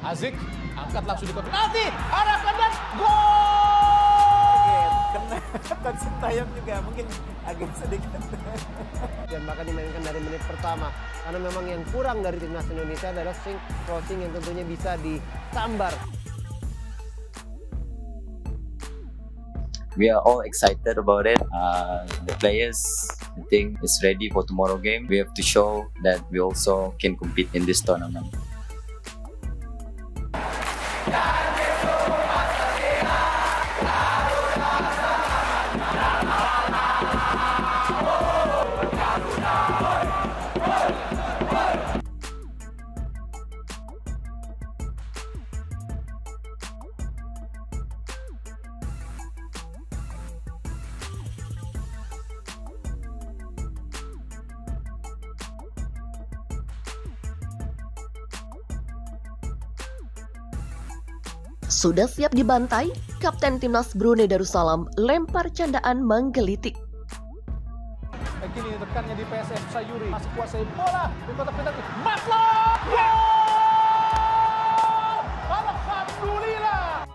Azik angkat langsung di penalti, arahkan dan gol! Kena Coach Sintayong juga mungkin agak sedikit. Dan bahkan dimainkan dari menit pertama. Karena memang yang kurang dari timnas Indonesia adalah crossing yang tentunya bisa disambar. We are all excited about it. The players, I think, is ready for tomorrow game. We have to show that we also can compete in this tournament. Sudah siap dibantai, Kapten Timnas Brunei Darussalam lempar candaan menggelitik. Kini rekannya di PSM Sayuri masih kuasai bola di kotak penalti. Matlo! Gol! Alhamdulillah!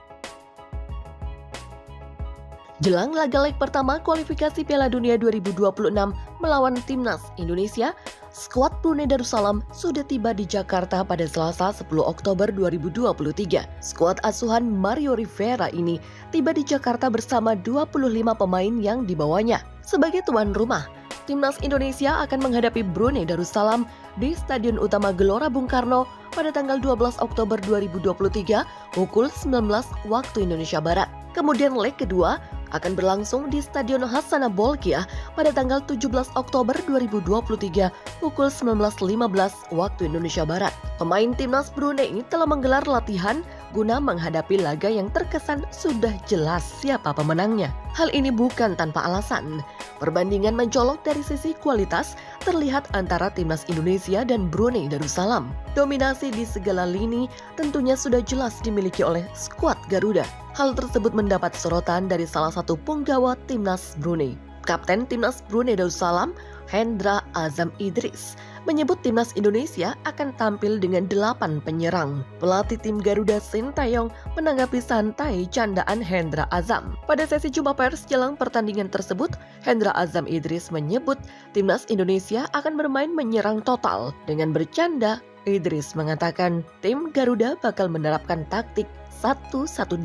Jelang laga leg pertama kualifikasi Piala Dunia 2026 melawan Timnas Indonesia, skuad Brunei Darussalam sudah tiba di Jakarta pada Selasa 10 Oktober 2023. Skuad asuhan Mario Rivera ini tiba di Jakarta bersama 25 pemain yang dibawanya. Sebagai tuan rumah, Timnas Indonesia akan menghadapi Brunei Darussalam di Stadion Utama Gelora Bung Karno pada tanggal 12 Oktober 2023 pukul 19 waktu Indonesia Barat. Kemudian leg kedua akan berlangsung di Stadion Hasanah Bolkiah pada tanggal 17 Oktober 2023 pukul 19.15 waktu Indonesia Barat. Pemain Timnas Brunei ini telah menggelar latihan guna menghadapi laga yang terkesan sudah jelas siapa pemenangnya. Hal ini bukan tanpa alasan. Perbandingan mencolok dari sisi kualitas terlihat antara Timnas Indonesia dan Brunei Darussalam. Dominasi di segala lini tentunya sudah jelas dimiliki oleh skuad Garuda. Hal tersebut mendapat sorotan dari salah satu punggawa Timnas Brunei. Kapten Timnas Brunei Darussalam, Hendra Azam Idris, menyebut Timnas Indonesia akan tampil dengan 8 penyerang. Pelatih tim Garuda Sintayong menanggapi santai candaan Hendra Azam. Pada sesi jumpa pers jelang pertandingan tersebut, Hendra Azam Idris menyebut Timnas Indonesia akan bermain menyerang total. Dengan bercanda, Idris mengatakan tim Garuda bakal menerapkan taktik 1-1-8.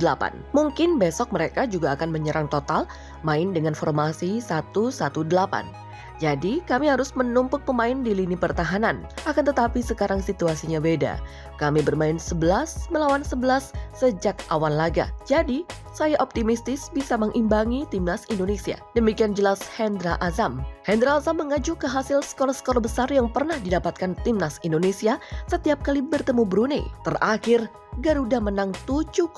Mungkin besok mereka juga akan menyerang total, main dengan formasi 1-1-8. Jadi kami harus menumpuk pemain di lini pertahanan. Akan tetapi sekarang situasinya beda. Kami bermain 11 melawan 11 sejak awal laga. Jadi saya optimistis bisa mengimbangi Timnas Indonesia. Demikian jelas Hendra Azam. Hendra Azam mengacu ke hasil skor-skor besar yang pernah didapatkan Timnas Indonesia setiap kali bertemu Brunei. Terakhir, Garuda menang 7-0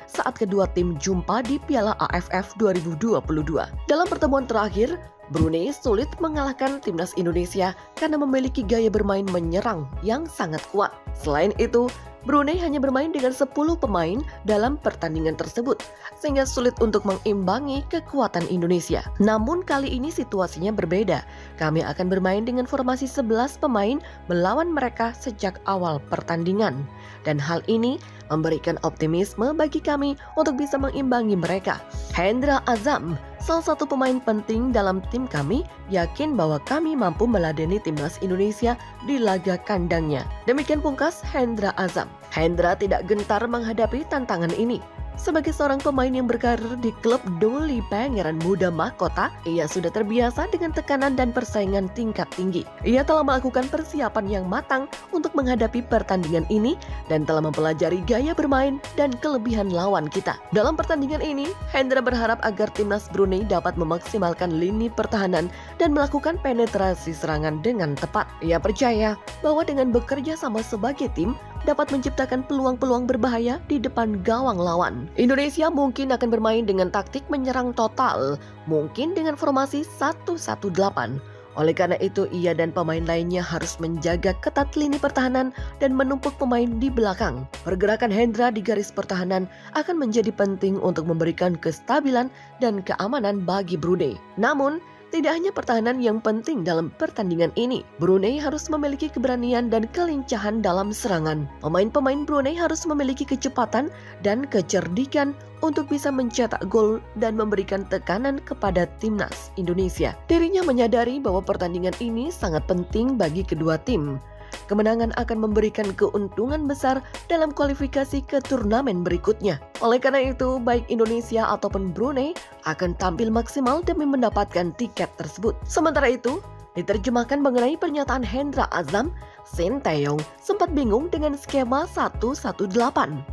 saat kedua tim jumpa di Piala AFF 2022. Dalam pertemuan terakhir, Brunei sulit mengalahkan Timnas Indonesia karena memiliki gaya bermain menyerang yang sangat kuat. Selain itu, Brunei hanya bermain dengan 10 pemain dalam pertandingan tersebut, sehingga sulit untuk mengimbangi kekuatan Indonesia. Namun kali ini situasinya berbeda. Kami akan bermain dengan formasi 11 pemain melawan mereka sejak awal pertandingan. Dan hal ini memberikan optimisme bagi kami untuk bisa mengimbangi mereka. Hendra Azam, salah satu pemain penting dalam tim kami, yakin bahwa kami mampu meladeni Timnas Indonesia di laga kandangnya. Demikian pungkas Hendra Azam. Hendra tidak gentar menghadapi tantangan ini. Sebagai seorang pemain yang berkarir di klub Doli Pangeran Muda Mahkota, ia sudah terbiasa dengan tekanan dan persaingan tingkat tinggi. Ia telah melakukan persiapan yang matang untuk menghadapi pertandingan ini dan telah mempelajari gaya bermain dan kelebihan lawan kita. Dalam pertandingan ini, Hendra berharap agar Timnas Brunei dapat memaksimalkan lini pertahanan dan melakukan penetrasi serangan dengan tepat. Ia percaya bahwa dengan bekerja sama sebagai tim, dapat menciptakan peluang-peluang berbahaya di depan gawang lawan. Indonesia mungkin akan bermain dengan taktik menyerang total, mungkin dengan formasi 1-1-8. Oleh karena itu, ia dan pemain lainnya harus menjaga ketat lini pertahanan dan menumpuk pemain di belakang. Pergerakan Hendra di garis pertahanan akan menjadi penting untuk memberikan kestabilan dan keamanan bagi Brunei. Namun, Tidak hanya pertahanan yang penting dalam pertandingan ini, Brunei harus memiliki keberanian dan kelincahan dalam serangan. Pemain-pemain Brunei harus memiliki kecepatan dan kecerdikan untuk bisa mencetak gol dan memberikan tekanan kepada timnas Indonesia. Dirinya menyadari bahwa pertandingan ini sangat penting bagi kedua tim. Kemenangan akan memberikan keuntungan besar dalam kualifikasi ke turnamen berikutnya. Oleh karena itu, baik Indonesia ataupun Brunei akan tampil maksimal demi mendapatkan tiket tersebut. Sementara itu, diterjemahkan mengenai pernyataan Hendra Azam, Sinteyong sempat bingung dengan skema 1-1-8.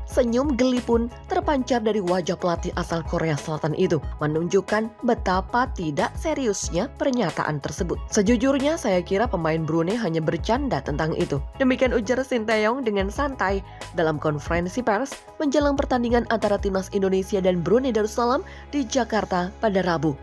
Senyum geli pun terpancar dari wajah pelatih asal Korea Selatan itu, menunjukkan betapa tidak seriusnya pernyataan tersebut. Sejujurnya saya kira pemain Brunei hanya bercanda tentang itu. Demikian ujar Sinteyong dengan santai dalam konferensi pers menjelang pertandingan antara timnas Indonesia dan Brunei Darussalam di Jakarta pada Rabu.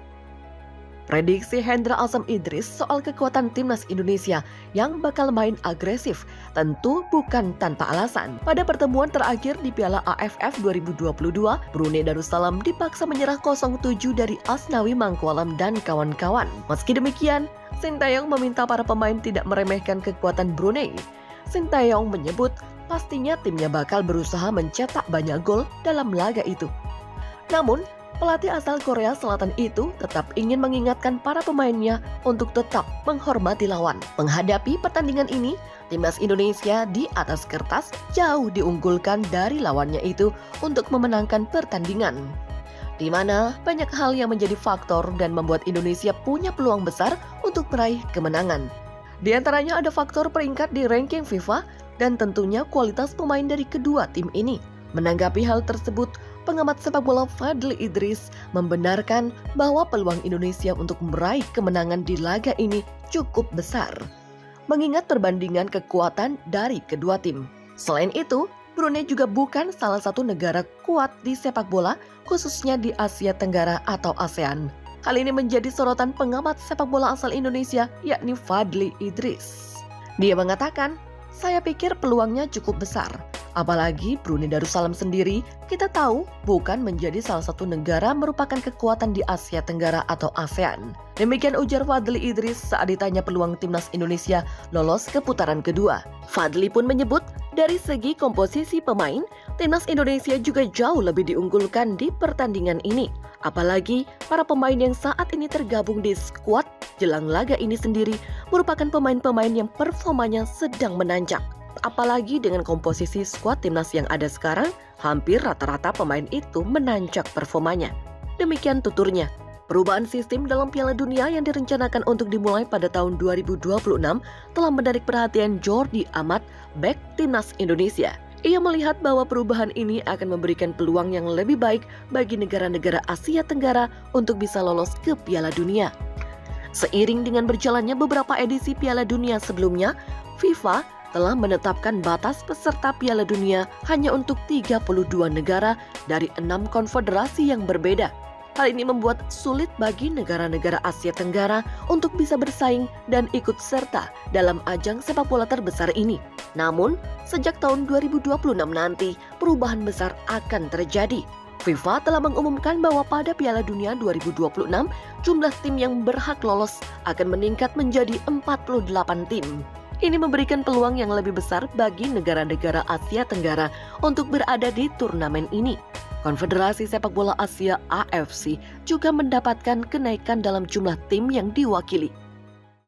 Prediksi Hendra Azam Idris soal kekuatan timnas Indonesia yang bakal main agresif tentu bukan tanpa alasan. Pada pertemuan terakhir di Piala AFF 2022, Brunei Darussalam dipaksa menyerah 0-7 dari Asnawi Mangkualam dan kawan-kawan. Meski demikian, Sinteyong meminta para pemain tidak meremehkan kekuatan Brunei. Sinteyong menyebut pastinya timnya bakal berusaha mencetak banyak gol dalam laga itu. Namun, pelatih asal Korea Selatan itu tetap ingin mengingatkan para pemainnya untuk tetap menghormati lawan. Menghadapi pertandingan ini, timnas Indonesia di atas kertas jauh diunggulkan dari lawannya itu untuk memenangkan pertandingan, di mana banyak hal yang menjadi faktor dan membuat Indonesia punya peluang besar untuk meraih kemenangan. Di antaranya ada faktor peringkat di ranking FIFA dan tentunya kualitas pemain dari kedua tim ini. Menanggapi hal tersebut, pengamat sepak bola Fadly Idris membenarkan bahwa peluang Indonesia untuk meraih kemenangan di laga ini cukup besar, mengingat perbandingan kekuatan dari kedua tim. Selain itu, Brunei juga bukan salah satu negara kuat di sepak bola, khususnya di Asia Tenggara atau ASEAN. Hal ini menjadi sorotan pengamat sepak bola asal Indonesia, yakni Fadly Idris. Dia mengatakan, "Saya pikir peluangnya cukup besar. Apalagi Brunei Darussalam sendiri kita tahu bukan menjadi salah satu negara merupakan kekuatan di Asia Tenggara atau ASEAN." Demikian ujar Fadly Idris saat ditanya peluang timnas Indonesia lolos ke putaran kedua. Fadly pun menyebut dari segi komposisi pemain, timnas Indonesia juga jauh lebih diunggulkan di pertandingan ini. Apalagi para pemain yang saat ini tergabung di skuad jelang laga ini sendiri merupakan pemain-pemain yang performanya sedang menanjak. Apalagi dengan komposisi skuad timnas yang ada sekarang, hampir rata-rata pemain itu menanjak performanya. Demikian tuturnya. Perubahan sistem dalam Piala Dunia yang direncanakan untuk dimulai pada tahun 2026 telah menarik perhatian Jordi Amat, bek timnas Indonesia. Ia melihat bahwa perubahan ini akan memberikan peluang yang lebih baik bagi negara-negara Asia Tenggara untuk bisa lolos ke Piala Dunia. Seiring dengan berjalannya beberapa edisi Piala Dunia sebelumnya, FIFA telah menetapkan batas peserta Piala Dunia hanya untuk 32 negara dari 6 konfederasi yang berbeda. Hal ini membuat sulit bagi negara-negara Asia Tenggara untuk bisa bersaing dan ikut serta dalam ajang sepak bola terbesar ini. Namun, sejak tahun 2026 nanti, perubahan besar akan terjadi. FIFA telah mengumumkan bahwa pada Piala Dunia 2026, jumlah tim yang berhak lolos akan meningkat menjadi 48 tim. Ini memberikan peluang yang lebih besar bagi negara-negara Asia Tenggara untuk berada di turnamen ini. Konfederasi Sepak Bola Asia AFC juga mendapatkan kenaikan dalam jumlah tim yang diwakili.